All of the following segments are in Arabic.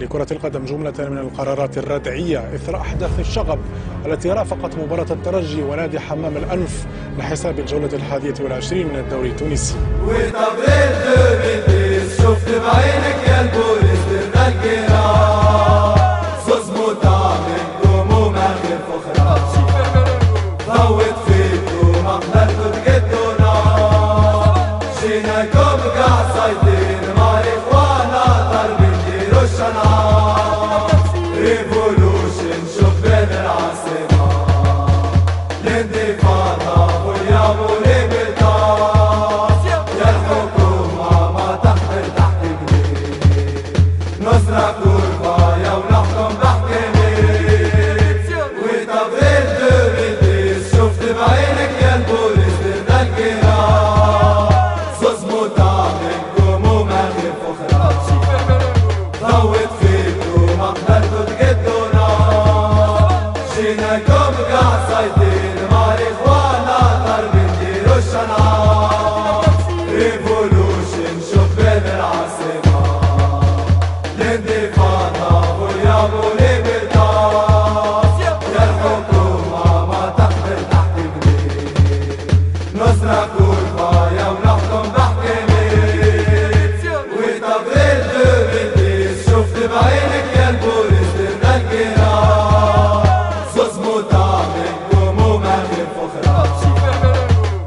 لكرة القدم جملة من القرارات الردعية إثر أحداث الشغب التي رافقت مباراة الترجي ونادي حمام الأنف لحساب الجولة 21 من الدوري التونسي. شفت بعينك يا البوليس ضوت فيكم اقدرتوا تقدوا نار جيناكم قاع صايدين مع الاخوانا ضاربين ديروا الشنعار ريفولوشن شوف بين العاصمة الانتفاضة واليوم والابطال يا الحكومة ما تحقر تحت جنيه نصرة كوربا يا ونحكم بحكمك وتبغير بعينك يا البوليس درنا القرار صوص مطابقكم وما غير فخرة ضوت فيكم ما قدرتوا تقدوا نار جيناكم قاع صايدين مع الاخوانا ضاربين ديروا الشنعار ريفولوشن شوف بين العاصمة الانتفاضة واليوم والابطال يا الحكومة ما تحضر نصرة كوربا يا ونحكم بحكمك وتبغير دوبيتيس شفت بعينك يا البوليس درنا القرار صوص مطابقكم وما غير فخرة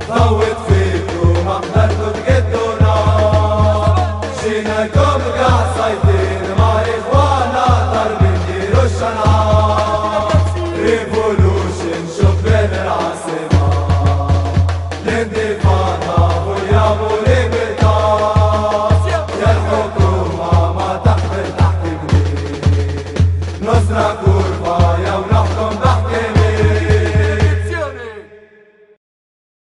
ضوت فيكم ما قدرتوا تقدوا نار جيناكم قاع صايدين مع اخوانا ضاربين ديروا الشنعار ريفولوشن شوف بين العاصمة الانتفاضة واليوم والابطال يا الحكومة ما تحضر تحت جنيه نصرة